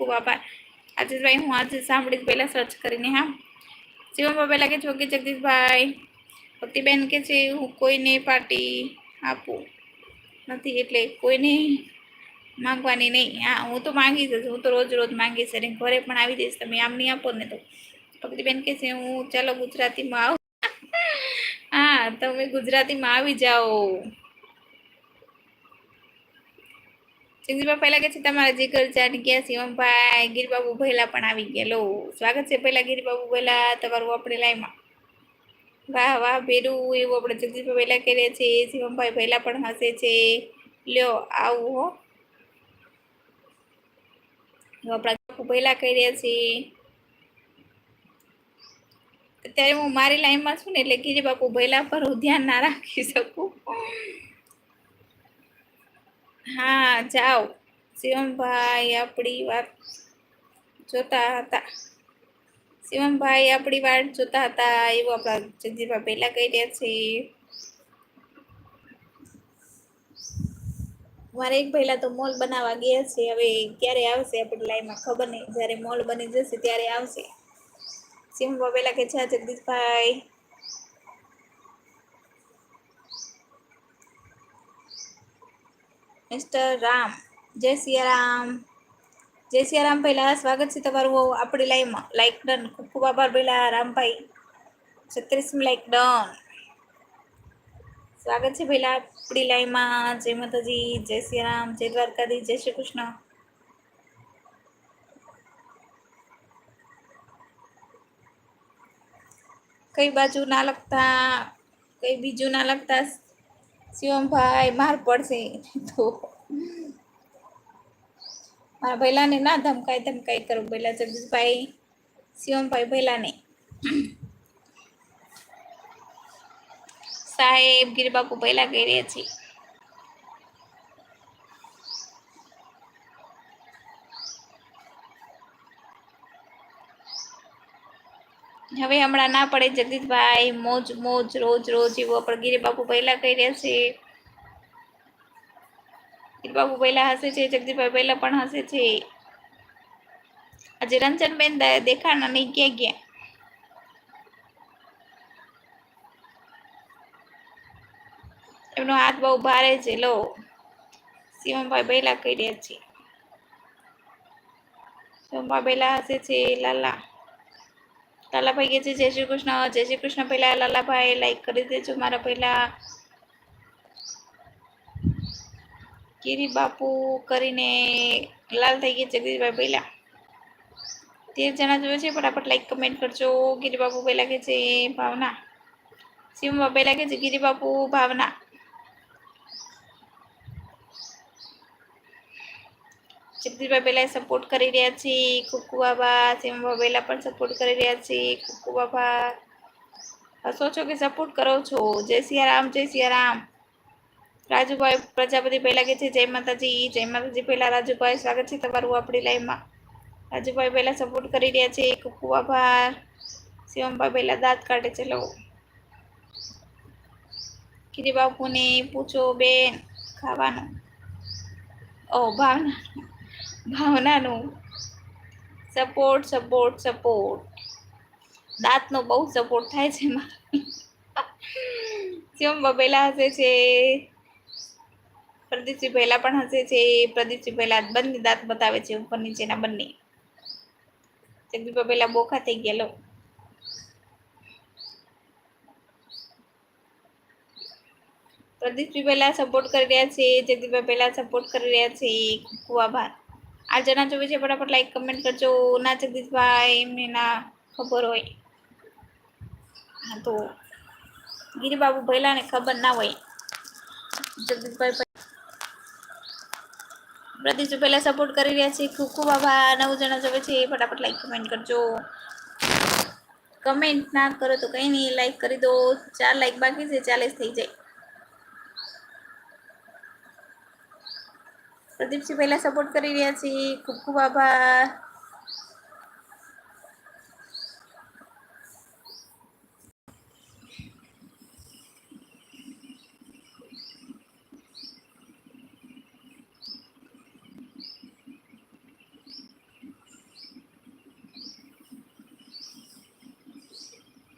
ખૂબ આભાર. આજીષભાઈ હું આજે સાંભળી પહેલાં સર્ચ કરીને. હા, શિવમભાઈ પહેલાં કે છો કે જગદીશભાઈ. ભક્તિબેન કે છે હું કોઈને પાર્ટી આપું નથી એટલે કોઈને માંગવાની નહીં. હા, હું તો માંગીશ જ. હું તો રોજ રોજ માંગીશ અને ઘરે પણ આવી જઈશ. તમે આમ નહીં આપો ને તો. ભક્તિબેન કે છે હું ચાલો ગુજરાતીમાં આવું. હા, તમે ગુજરાતીમાં આવી જાઓ. ચિંદીબા પહેલા કે છે તમારા જીગર જાણી ગયા શિવમભાઈ. ગીરબાબુ ભૈલા પણ આવી ગયા. લો, સ્વાગત છે પહેલા ગીરબાબુ ભૈલા તમારું આપણે લાઈમાં. વાહ વાહ ભેરું એવું આપણે જગદીશભાઈ પહેલા કરીએ છીએ. શિવમભાઈ પહેલા પણ હસે છે. લ્યો આવું હો. આપણા પહેલા કરીએ છીએ. અત્યારે હું મારી લાઈનમાં છું ને એટલે ગીરી બાપુ ભૈલા પર હું ધ્યાન ના રાખી શકું. હા જાઓ. શિવમભાઈ આપણી વાત જોતા હતા. શિવમભાઈ આપણી વાટ જોતા હતા એવું આપણા જગદીશભાઈ પહેલા કહી રહ્યા છે. મારે એક પહેલા તો મોલ બનાવવા ગયા છે. હવે ક્યારે આવશે આપણી લાઈનમાં ખબર નહીં. જ્યારે મોલ બની જશે ત્યારે આવશે. શિવમભાઈ પહેલા કે છે જગદીશભાઈ. મિસ્ટર રામ જય સિયારામ. જય સિયારામ પહેલા સ્વાગત છે તમારું આપણી લાઈવમાં. Like done. ખૂબ ખૂબ આભાર પહેલા રામભાઈ. 36 like done. સ્વાગત છે પહેલા આપણી લાઈવમાં. જય માતાજી, જય સિયારામ, જય દ્વારકાધીશ, જય શ્રી કૃષ્ણ. કઈ બાજુ ના લગતા, કઈ બીજું ના લગતા શિવમભાઈ માર પડશે તો મારા ભૈલાને ના ધમકાઈ કરું. પહેલા જગદીશભાઈ શિવમભાઈ ભૈલાને સાહેબ ગીરબાપુ પહેલા કહી રહ્યા છીએ. હવે હમણાં ના પડે જગદીશભાઈ. મોજ મોજ રોજ રોજ એવું આપણે ગીરીબાપુ પહેલા કહી રહ્યા છે. ગીરીબાપુ પહેલા હસે છે. જગદીશભાઈ પહેલા પણ હસે છે. આજે રંજનબેન દેખાણા નહીં, ક્યાં ગયા? એમનો હાથ બહુ ભારે છે. લો, શિવમભાઈ પહેલા કહી રહ્યા છે. શિવમભાઈ પહેલા હસે છે. લાલા લાલાભાઈ કે છે જય શ્રી કૃષ્ણ. જય શ્રી કૃષ્ણ. પહેલા લાલાભાઈ લાઈક કરી દેજો મારા પહેલા. ગીરીબાપુ કરીને લાલ થઈ ગયા. જગદીશભાઈ પહેલા 13 જણા જોવે છે. ફટાફટ લાઈક કમેન્ટ કરજો. ગીરીબાપુ પહેલા કે છે ભાવના. શિવમભાઈ પહેલા કે છે ગીરીબાપુ ભાવના. જગદીશભાઈ પહેલા સપોર્ટ કરી રહ્યા છે. ખૂબ ખૂબ આભાર. શિવમભાઈ પહેલા પણ સપોર્ટ કરી રહ્યા છે. ખૂબ ખૂબ આભાર. હસો છો કે સપોર્ટ કરો છો? જય સિયારામ, જય સિયારામ. રાજુભાઈ પ્રજાપતિ પહેલા કે છે જય માતાજી. જય માતાજી પહેલા રાજુભાઈ સ્વાગત છે તમારું આપણી લાઈવમાં. રાજુભાઈ પહેલા સપોર્ટ કરી રહ્યા છે. ખૂબ ખૂબ આભાર. શિવમભાઈ પહેલા દાંત કાઢે છે. લો, ગીરીબાપુને પૂછો બેન ખાવાનું. ઓ ભાવનાનું સપોર્ટ સપોર્ટ સપોર્ટ. દાંતનો બહુ સપોર્ટ થાય છે મારે. શિવમભાઈ પહેલા હસે છે. પ્રદીપસિંહ પહેલા પણ હસે છે. પ્રદીપસિંહ પહેલા બંને દાંત બતાવે છે, ઉપર નીચેના બંને. જગદીશભાઈ પહેલા બોખા થઈ ગયા. લો, પ્રદીપસિંહ પહેલા સપોર્ટ કરી રહ્યા છે. જગદીશભાઈ પહેલા સપોર્ટ કરી રહ્યા છે. ખૂબ ખૂબ આભાર. આ જણા જોવે છે ફટાફટ લાઈક કમેન્ટ કરજો. ના જગદીશભાઈ એમને ના ખબર હોય. હા તો ગીરીબાપુ પહેલાને ખબર ના હોય. જગદીશભાઈ પ્રદીપસિંહ પહેલા સપોર્ટ કરી રહ્યા છે. ખૂબ ખૂબ આભાર. 9 જણા જોવે છે. ફટાફટ લાઈક કમેન્ટ કરજો. કમેન્ટ ના કરો તો કંઈ નહીં, લાઈક કરી દો. 4 લાઈક બાકી છે, 40 થઈ જાય. પ્રદીપસિંહ પહેલા સપોર્ટ કરી રહ્યા છે. ખૂબ ખૂબ આભાર.